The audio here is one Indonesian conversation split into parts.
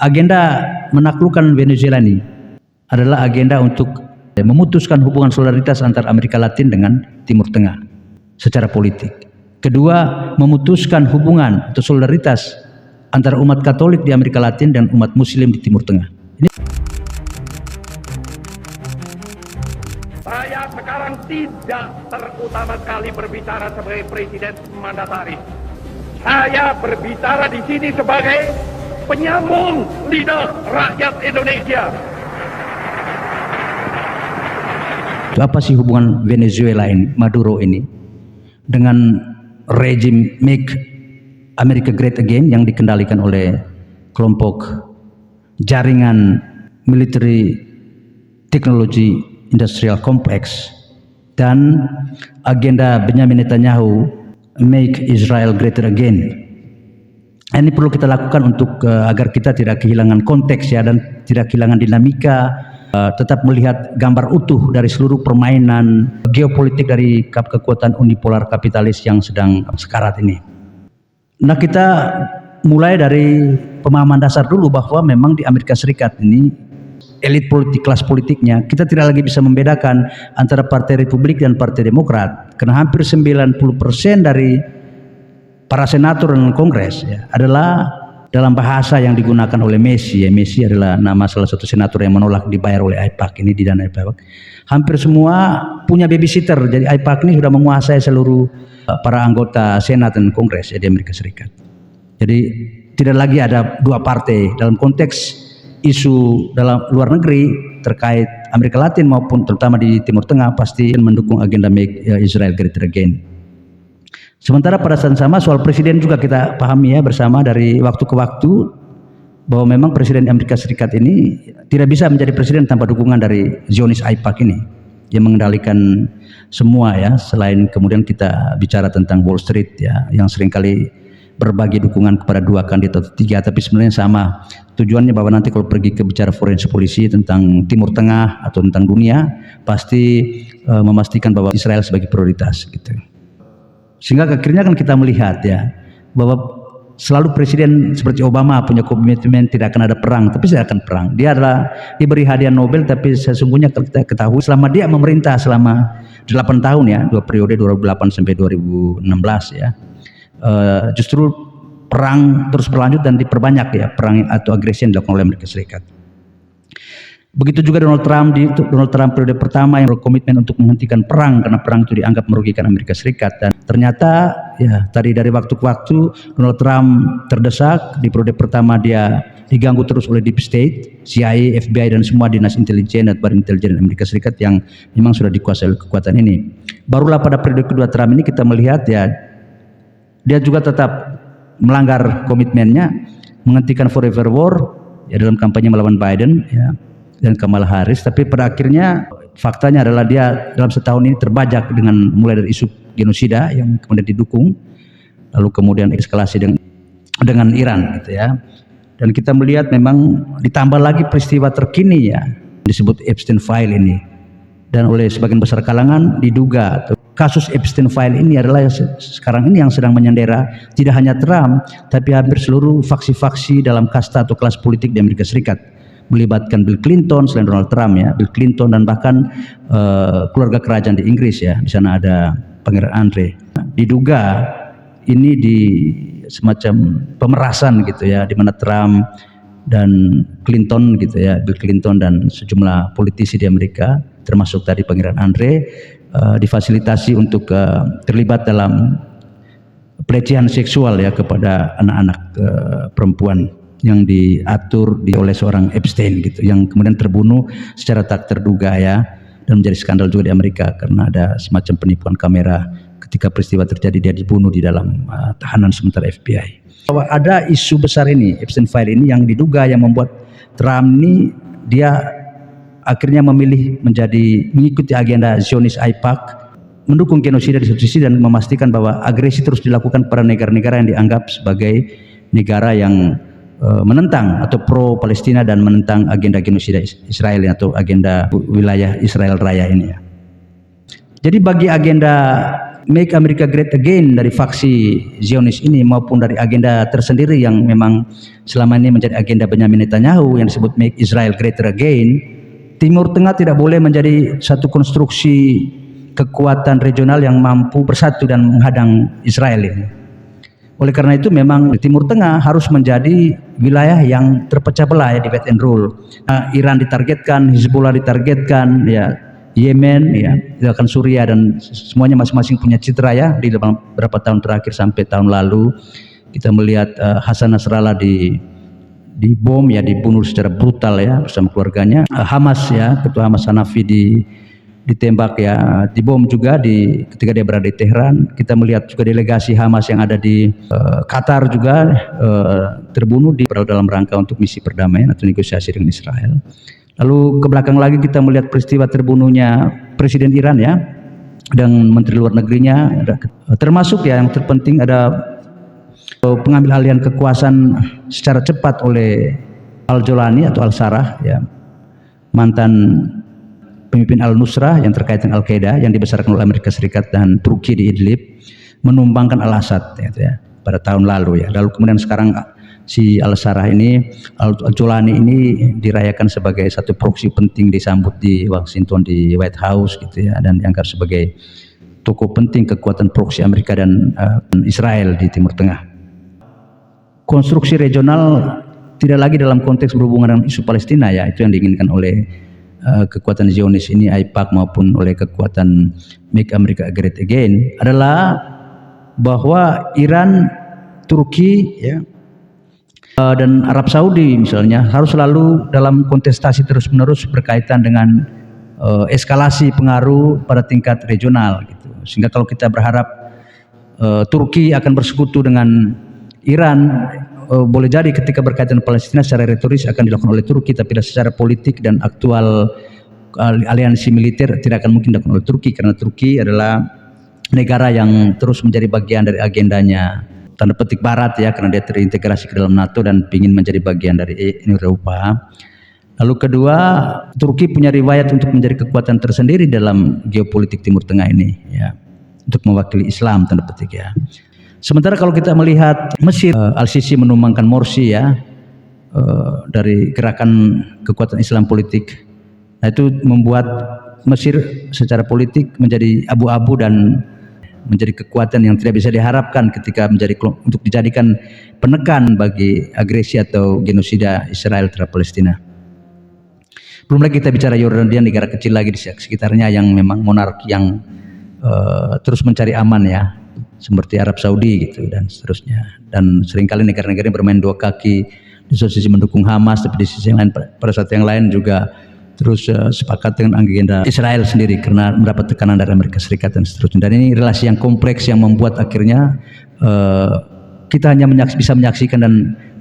agenda menaklukkan Venezuela ini adalah agenda untuk memutuskan hubungan solidaritas antara Amerika Latin dengan Timur Tengah secara politik. Kedua, memutuskan hubungan atau solidaritas antara umat Katolik di Amerika Latin dan umat Muslim di Timur Tengah. Saya sekarang tidak terutama sekali berbicara sebagai presiden mandataris. Saya berbicara di sini sebagai penyambung lidah rakyat Indonesia. Apa sih hubungan Venezuela ini, Maduro ini, dengan rejim Make America Great Again yang dikendalikan oleh kelompok jaringan military technology industrial complex dan agenda Benjamin Netanyahu Make Israel Greater Again. Ini perlu kita lakukan untuk agar kita tidak kehilangan konteks ya, dan tidak kehilangan dinamika, tetap melihat gambar utuh dari seluruh permainan geopolitik dari kekuatan unipolar kapitalis yang sedang sekarat ini. Nah, kita mulai dari pemahaman dasar dulu bahwa memang di Amerika Serikat ini elit politik, kelas politiknya, kita tidak lagi bisa membedakan antara Partai Republik dan Partai Demokrat, karena hampir 90% dari para senator dan kongres ya, adalah dalam bahasa yang digunakan oleh Messi. Messi adalah nama salah satu senator yang menolak dibayar oleh AIPAC, ini di dana AIPAC. Hampir semua punya babysitter, jadi AIPAC ini sudah menguasai seluruh para anggota senat dan kongres ya, di Amerika Serikat. Jadi tidak lagi ada dua partai dalam konteks isu dalam luar negeri terkait Amerika Latin maupun terutama di Timur Tengah, pasti mendukung agenda Make Israel Great Again. Sementara pada saat sama soal presiden juga kita pahami ya bersama dari waktu ke waktu bahwa memang presiden Amerika Serikat ini tidak bisa menjadi presiden tanpa dukungan dari Zionis AIPAC ini yang mengendalikan semua ya, selain kemudian kita bicara tentang Wall Street ya, yang seringkali berbagi dukungan kepada dua kandidat atau tiga, tapi sebenarnya sama tujuannya, bahwa nanti kalau pergi ke bicara foreign policy tentang Timur Tengah atau tentang dunia, pasti memastikan bahwa Israel sebagai prioritas gitu. Sehingga akhirnya kan kita melihat ya bahwa selalu presiden seperti Obama punya komitmen tidak akan ada perang, tapi tidak akan perang. Dia adalah diberi hadiah Nobel, tapi sesungguhnya kita ketahui selama dia memerintah selama 8 tahun ya, 2 periode 2008 sampai 2016 ya, justru perang terus berlanjut dan diperbanyak ya, perang atau agresi yang dilakukan oleh Amerika Serikat. Begitu juga Donald Trump periode pertama yang berkomitmen untuk menghentikan perang karena perang itu dianggap merugikan Amerika Serikat, dan ternyata ya tadi dari waktu ke waktu Donald Trump terdesak. Di periode pertama dia diganggu terus oleh Deep State, CIA, FBI dan semua dinas intelijen dan badan intelijen Amerika Serikat yang memang sudah dikuasai oleh kekuatan ini. Barulah pada periode kedua Trump ini kita melihat ya dia juga tetap melanggar komitmennya menghentikan forever war ya dalam kampanye melawan Biden ya dan Kamala Harris, tapi pada akhirnya faktanya adalah dia dalam setahun ini terbajak dengan mulai dari isu genosida yang kemudian didukung, lalu kemudian eskalasi dengan Iran gitu ya. Dan kita melihat memang ditambah lagi peristiwa terkini ya disebut Epstein File ini, dan oleh sebagian besar kalangan diduga kasus Epstein File ini adalah sekarang ini yang sedang menyandera tidak hanya Trump tapi hampir seluruh faksi-faksi dalam kasta atau kelas politik di Amerika Serikat, melibatkan Bill Clinton selain Donald Trump ya, Bill Clinton dan bahkan keluarga kerajaan di Inggris ya. Di sana ada Pangeran Andre. Diduga ini di semacam pemerasan gitu ya, di mana Trump dan Clinton gitu ya, Bill Clinton dan sejumlah politisi di Amerika termasuk tadi Pangeran Andre difasilitasi untuk terlibat dalam pelecehan seksual ya kepada anak-anak perempuan yang diatur oleh seorang Epstein gitu, yang kemudian terbunuh secara tak terduga ya, dan menjadi skandal juga di Amerika karena ada semacam penipuan kamera ketika peristiwa terjadi, dia dibunuh di dalam tahanan sementara FBI. Bahwa ada isu besar ini Epstein File ini yang diduga yang membuat Trump ini dia akhirnya memilih mengikuti agenda Zionis AIPAC, mendukung genosida di satu sisi dan memastikan bahwa agresi terus dilakukan pada negara-negara yang dianggap sebagai negara yang menentang atau pro Palestina dan menentang agenda genosida Israel atau agenda wilayah Israel Raya ini ya. Jadi bagi agenda Make America Great Again dari faksi Zionis ini maupun dari agenda tersendiri yang memang selama ini menjadi agenda Benyamin Netanyahu yang disebut Make Israel Greater Again, Timur Tengah tidak boleh menjadi satu konstruksi kekuatan regional yang mampu bersatu dan menghadang Israel ini. Oleh karena itu memang Timur Tengah harus menjadi wilayah yang terpecah belah ya, divide and rule. Iran ditargetkan, Hizbullah ditargetkan, ya Yemen, ya, bahkan Suriah, dan semuanya masing-masing punya citra ya di dalam beberapa tahun terakhir sampai tahun lalu kita melihat Hasan Nasrallah dibom ya, dibunuh secara brutal ya bersama keluarganya. Hamas ya, ketua Hamas Hanafi ditembak ya, dibom juga ketika dia berada di Tehran. Kita melihat juga delegasi Hamas yang ada di Qatar juga terbunuh dalam rangka untuk misi perdamaian atau negosiasi dengan Israel. Lalu ke belakang lagi kita melihat peristiwa terbunuhnya Presiden Iran ya dan Menteri Luar Negerinya, termasuk ya yang terpenting ada pengambil alihan kekuasaan secara cepat oleh Al-Jolani atau Al-Sarraj ya, mantan pemimpin Al-Nusrah yang terkait dengan Al-Qaeda yang dibesarkan oleh Amerika Serikat dan Turki di Idlib, menumbangkan Al-Assad ya, pada tahun lalu ya. Lalu kemudian sekarang si Al-Sarraj ini, Al-Jolani ini dirayakan sebagai satu proksi penting, disambut di Washington di White House gitu ya, dan dianggap sebagai tokoh penting kekuatan proksi Amerika dan Israel di Timur Tengah. Konstruksi regional tidak lagi dalam konteks berhubungan dengan isu Palestina ya, itu yang diinginkan oleh kekuatan Zionis ini, AIPAC, maupun oleh kekuatan Make America Great Again, adalah bahwa Iran, Turki ya, dan Arab Saudi misalnya harus selalu dalam kontestasi terus-menerus berkaitan dengan eskalasi pengaruh pada tingkat regional gitu. Sehingga kalau kita berharap Turki akan bersekutu dengan Iran, boleh jadi ketika berkaitan Palestina secara retoris akan dilakukan oleh Turki, tapi secara politik dan aktual aliansi militer tidak akan mungkin dilakukan oleh Turki, karena Turki adalah negara yang terus menjadi bagian dari agendanya tanda petik Barat ya, karena dia terintegrasi ke dalam NATO dan ingin menjadi bagian dari Uni Eropa. Lalu kedua, Turki punya riwayat untuk menjadi kekuatan tersendiri dalam geopolitik Timur Tengah ini ya, untuk mewakili Islam tanda petik ya. Sementara kalau kita melihat Mesir, Al-Sisi menumbangkan Morsi ya, dari gerakan kekuatan Islam politik. Nah, itu membuat Mesir secara politik menjadi abu-abu dan menjadi kekuatan yang tidak bisa diharapkan ketika untuk dijadikan penekan bagi agresi atau genosida Israel terhadap Palestina. Belum lagi kita bicara Yordania, negara kecil lagi di sekitarnya yang memang monarki yang terus mencari aman ya, seperti Arab Saudi gitu dan seterusnya. Dan seringkali negara-negara ini bermain dua kaki, di sisi mendukung Hamas, tapi di sisi yang lain pada saat yang lain juga terus sepakat dengan agenda Israel sendiri karena mendapat tekanan dari Amerika Serikat dan seterusnya. Dan ini relasi yang kompleks yang membuat akhirnya kita hanya bisa menyaksikan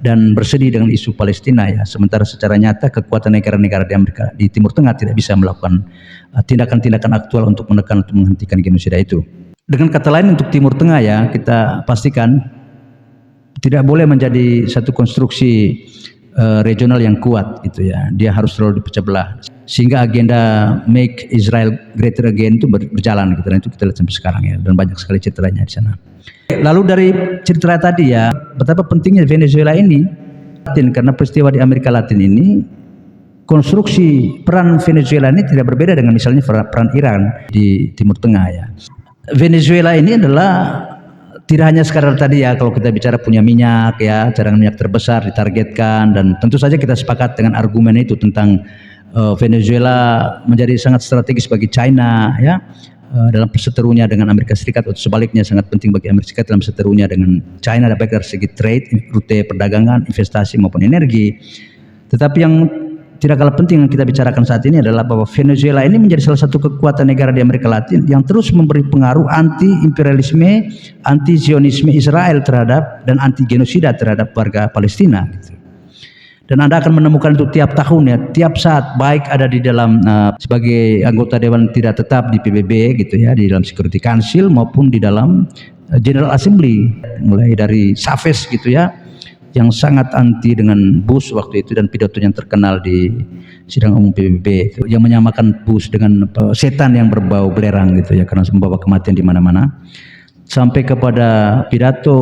dan bersedih dengan isu Palestina ya. Sementara secara nyata kekuatan negara-negara di Timur Tengah tidak bisa melakukan tindakan-tindakan aktual untuk menekan atau menghentikan genosida itu. Dengan kata lain, untuk Timur Tengah ya, kita pastikan tidak boleh menjadi satu konstruksi regional yang kuat gitu ya. Dia harus selalu dipecah belah sehingga agenda Make Israel Greater Again itu berjalan gitu, dan itu kita lihat sampai sekarang ya, dan banyak sekali citranya di sana. Lalu dari cerita tadi ya, betapa pentingnya Venezuela ini karena peristiwa di Amerika Latin ini, konstruksi peran Venezuela ini tidak berbeda dengan misalnya peran Iran di Timur Tengah ya. Venezuela ini adalah tidak hanya sekadar tadi ya, kalau kita bicara punya minyak ya, cadangan minyak terbesar ditargetkan, dan tentu saja kita sepakat dengan argumen itu tentang Venezuela menjadi sangat strategis bagi China ya, dalam perseterunya dengan Amerika Serikat, atau sebaliknya sangat penting bagi Amerika Serikat dalam perseterunya dengan China, baik dari segi trade, rute perdagangan, investasi maupun energi. Tetapi yang tidak kalah penting yang kita bicarakan saat ini adalah bahwa Venezuela ini menjadi salah satu kekuatan negara di Amerika Latin yang terus memberi pengaruh anti-imperialisme, anti-Zionisme Israel terhadap dan anti-genosida terhadap warga Palestina gitu. Dan Anda akan menemukan itu tiap tahun ya, tiap saat, baik ada di dalam sebagai anggota dewan tidak tetap di PBB gitu ya, di dalam Security Council maupun di dalam General Assembly, mulai dari Chavez gitu ya, yang sangat anti dengan Bush waktu itu, dan pidato yang terkenal di sidang umum PBB itu, yang menyamakan Bush dengan setan yang berbau belerang gitu ya, karena membawa kematian di mana-mana, sampai kepada pidato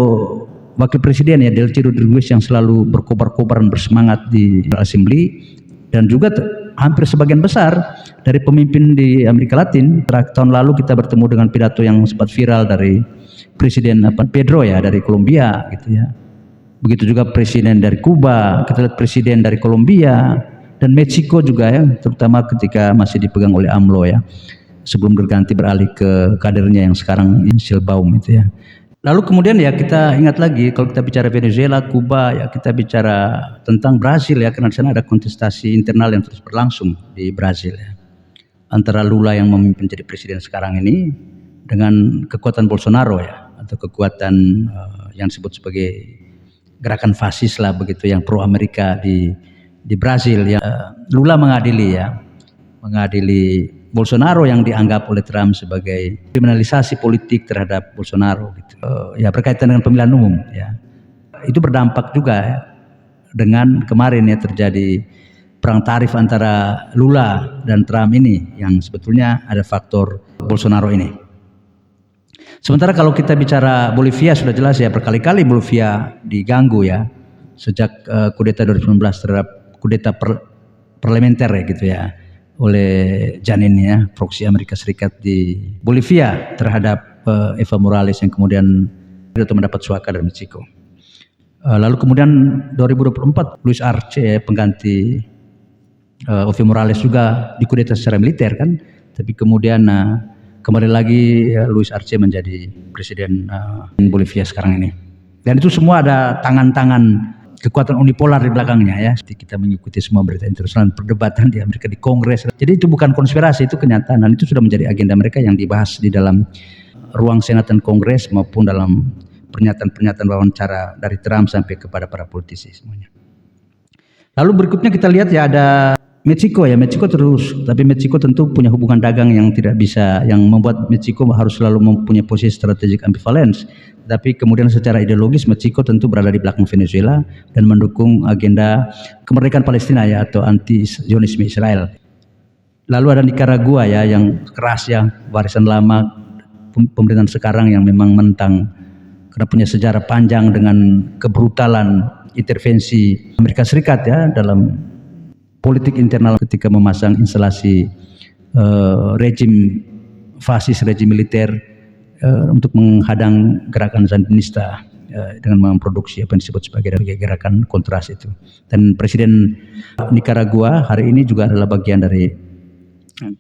wakil presiden ya Delcy Rodriguez yang selalu berkobar-kobar dan bersemangat di Assembly, dan juga hampir sebagian besar dari pemimpin di Amerika Latin. Tahun lalu kita bertemu dengan pidato yang sempat viral dari Presiden Pedro ya dari Kolombia gitu ya. Begitu juga presiden dari Kuba, kita lihat presiden dari Kolombia dan Meksiko juga ya, terutama ketika masih dipegang oleh AMLO ya, sebelum berganti beralih ke kadernya yang sekarang Sheinbaum itu ya. Lalu kemudian ya kita ingat lagi kalau kita bicara Venezuela, Kuba ya, kita bicara tentang Brasil ya, karena di sana ada kontestasi internal yang terus berlangsung di Brasil ya, antara Lula yang memimpin jadi presiden sekarang ini dengan kekuatan Bolsonaro ya, atau kekuatan yang disebut sebagai gerakan fasis lah begitu, yang pro Amerika di Brasil ya. Lula mengadili Bolsonaro yang dianggap oleh Trump sebagai kriminalisasi politik terhadap Bolsonaro gitu. Ya berkaitan dengan pemilihan umum ya. Itu berdampak juga ya, dengan kemarin ya terjadi perang tarif antara Lula dan Trump ini, yang sebetulnya ada faktor Bolsonaro ini. Sementara kalau kita bicara Bolivia, sudah jelas ya, berkali-kali Bolivia diganggu ya sejak kudeta 2019 terhadap kudeta parlementer ya gitu ya, oleh Janin ya, proksi Amerika Serikat di Bolivia terhadap Evo Morales yang kemudian mendapat suaka dari Meksiko. Lalu kemudian 2024 Luis Arce pengganti Evo Morales juga dikudeta secara militer kan, tapi kemudian kembali lagi Luis Arce menjadi presiden Bolivia sekarang ini. Dan itu semua ada tangan-tangan kekuatan unipolar di belakangnya ya. Kita mengikuti semua berita internasional, perdebatan di Amerika, di Kongres. Jadi itu bukan konspirasi, itu kenyataan, dan itu sudah menjadi agenda mereka yang dibahas di dalam ruang Senat dan Kongres maupun dalam pernyataan-pernyataan wawancara dari Trump sampai kepada para politisi semuanya. Lalu berikutnya kita lihat ya ada Meksiko ya, Meksiko terus, tapi Meksiko tentu punya hubungan dagang yang tidak bisa, yang membuat Meksiko harus selalu mempunyai posisi strategik ambivalens. Tapi kemudian secara ideologis Meksiko tentu berada di belakang Venezuela dan mendukung agenda kemerdekaan Palestina ya, atau anti-Zionisme Israel. Lalu ada Nicaragua ya, yang keras ya, warisan lama pemerintahan sekarang yang memang mentang karena punya sejarah panjang dengan kebrutalan intervensi Amerika Serikat ya dalam politik internal ketika memasang instalasi rejim fasis, rejim militer untuk menghadang gerakan Sandinista dengan memproduksi apa yang disebut sebagai gerakan kontras itu. Dan Presiden Nicaragua hari ini juga adalah bagian dari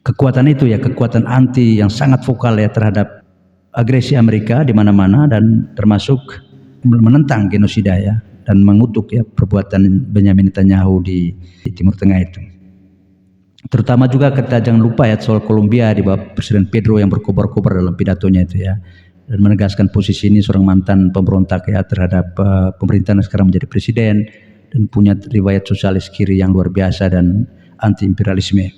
kekuatan itu ya, kekuatan anti yang sangat vokal ya terhadap agresi Amerika di mana-mana, dan termasuk menentang genosida ya, dan mengutuk ya perbuatan Benjamin Netanyahu di Timur Tengah itu. Terutama juga kita jangan lupa ya soal Kolombia di bawah Presiden Pedro yang berkobar-kobar dalam pidatonya itu ya, dan menegaskan posisi ini seorang mantan pemberontak ya terhadap pemerintahan yang sekarang menjadi presiden, dan punya riwayat sosialis kiri yang luar biasa dan anti imperialisme.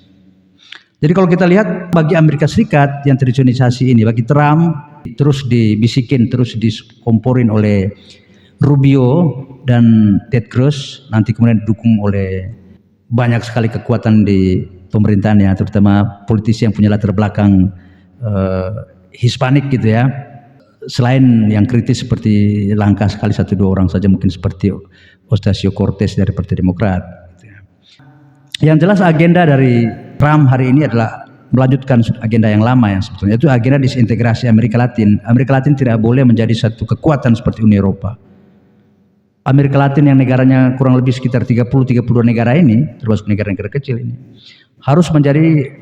Jadi kalau kita lihat bagi Amerika Serikat yang tradisionisasi ini, bagi Trump terus dibisikin, terus dikomporin oleh Rubio dan Ted Cruz, nanti kemudian didukung oleh banyak sekali kekuatan di pemerintahannya, terutama politisi yang punya latar belakang Hispanik gitu ya. Selain yang kritis seperti langka sekali 1-2 orang saja, mungkin seperti Ocasio-Cortez dari Partai Demokrat. Yang jelas agenda dari Trump hari ini adalah melanjutkan agenda yang lama yang sebetulnya itu agenda disintegrasi Amerika Latin. Amerika Latin tidak boleh menjadi satu kekuatan seperti Uni Eropa. Amerika Latin yang negaranya kurang lebih sekitar 30-32 negara ini, termasuk negara-negara kecil ini, harus menjadi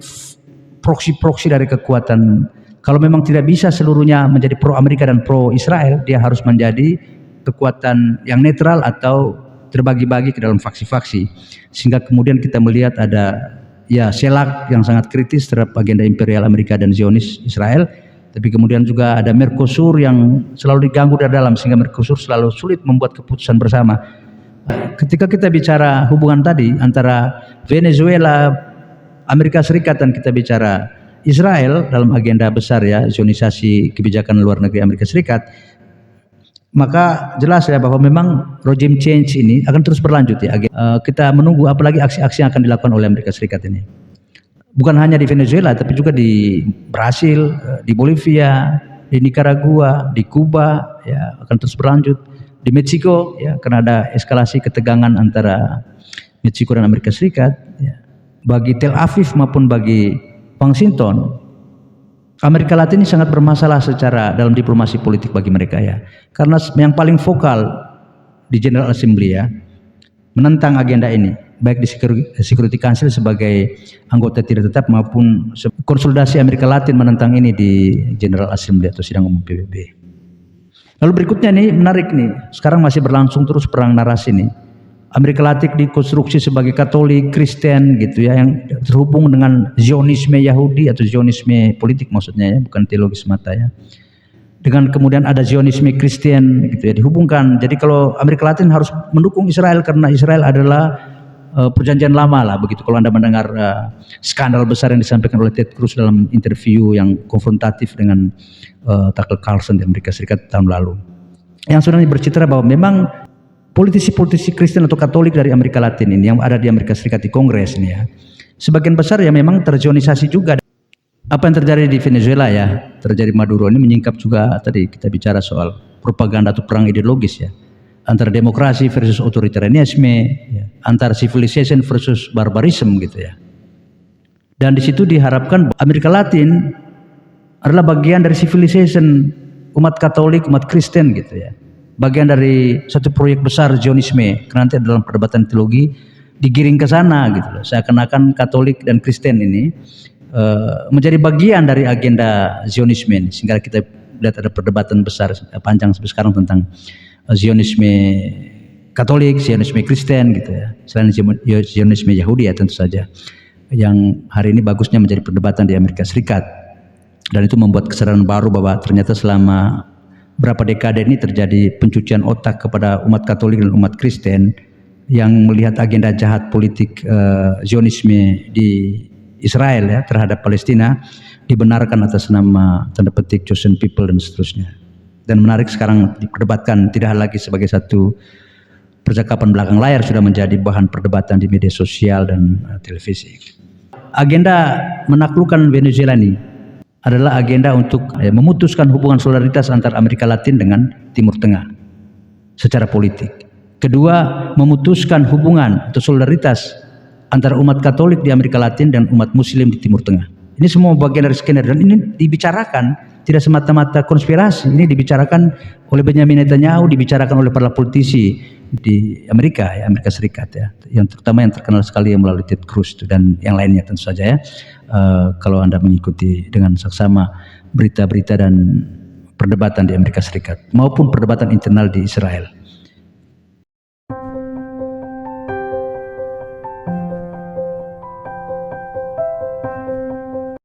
proksi-proksi dari kekuatan. Kalau memang tidak bisa seluruhnya menjadi pro Amerika dan pro Israel, dia harus menjadi kekuatan yang netral atau terbagi-bagi ke dalam faksi-faksi, sehingga kemudian kita melihat ada ya selak yang sangat kritis terhadap agenda imperial Amerika dan Zionis Israel. Tapi kemudian juga ada Mercosur yang selalu diganggu dari dalam, sehingga Mercosur selalu sulit membuat keputusan bersama. Ketika kita bicara hubungan tadi antara Venezuela, Amerika Serikat, dan kita bicara Israel dalam agenda besar ya, zionisasi kebijakan luar negeri Amerika Serikat, maka jelas ya bahwa memang regime change ini akan terus berlanjut ya. Kita menunggu apalagi aksi-aksi yang akan dilakukan oleh Amerika Serikat ini. Bukan hanya di Venezuela tapi juga di Brasil, di Bolivia, di Nicaragua, di Kuba ya akan terus berlanjut. Di Meksiko ya karena ada eskalasi ketegangan antara Meksiko dan Amerika Serikat ya. Bagi Tel Aviv maupun bagi Washington, Amerika Latin ini sangat bermasalah secara dalam diplomasi politik bagi mereka ya. Karena yang paling vokal di General Assembly ya menentang agenda ini, baik di Security Council sebagai anggota tidak tetap maupun konsolidasi Amerika Latin menentang ini di General Assembly atau sidang umum PBB. Lalu berikutnya nih menarik nih, sekarang masih berlangsung terus perang narasi nih. Amerika Latin dikonstruksi sebagai Katolik, Kristen gitu ya, yang terhubung dengan Zionisme Yahudi atau Zionisme politik maksudnya ya, bukan teologi semata ya. Dengan kemudian ada Zionisme Kristen gitu ya, dihubungkan. Jadi kalau Amerika Latin harus mendukung Israel karena Israel adalah perjanjian lama lah begitu. Kalau Anda mendengar skandal besar yang disampaikan oleh Ted Cruz dalam interview yang konfrontatif dengan Tucker Carlson di Amerika Serikat tahun lalu, yang sudah bercitra bahwa memang politisi-politisi Kristen atau Katolik dari Amerika Latin ini yang ada di Amerika Serikat di Kongres ini ya, sebagian besar ya memang terzionisasi juga. Apa yang terjadi di Venezuela ya, terjadi Maduro ini menyingkap juga tadi kita bicara soal propaganda atau perang ideologis ya, antara demokrasi versus otoritarianisme, ya, antara civilization versus barbarisme gitu ya. Dan di situ diharapkan Amerika Latin adalah bagian dari civilization umat Katolik, umat Kristen gitu ya. Bagian dari satu proyek besar Zionisme, karena nanti dalam perdebatan teologi digiring ke sana gitu loh. Seakan-akan Katolik dan Kristen ini menjadi bagian dari agenda Zionisme ini. Sehingga kita lihat ada perdebatan besar panjang sampai sekarang tentang Zionisme Katolik, Zionisme Kristen gitu ya. Selain Zionisme Yahudi ya tentu saja. Yang hari ini bagusnya menjadi perdebatan di Amerika Serikat. Dan itu membuat kesadaran baru bahwa ternyata selama berapa dekade ini terjadi pencucian otak kepada umat Katolik dan umat Kristen yang melihat agenda jahat politik Zionisme di Israel ya terhadap Palestina dibenarkan atas nama tanda petik chosen people dan seterusnya. Dan menarik sekarang diperdebatkan tidak lagi sebagai satu percakapan belakang layar, sudah menjadi bahan perdebatan di media sosial dan televisi. Agenda menaklukkan Venezuela ini adalah agenda untuk memutuskan hubungan solidaritas antar Amerika Latin dengan Timur Tengah secara politik. Kedua, memutuskan hubungan atau solidaritas antara umat Katolik di Amerika Latin dan umat Muslim di Timur Tengah. Ini semua bagian dari skenario dan ini dibicarakan tidak semata-mata konspirasi. Ini dibicarakan oleh Benjamin Netanyahu, dibicarakan oleh para politisi di Amerika Serikat ya. Yang terutama yang terkenal sekali yang melalui Ted Cruz dan yang lainnya tentu saja ya. Kalau Anda mengikuti dengan saksama berita-berita dan perdebatan di Amerika Serikat maupun perdebatan internal di Israel.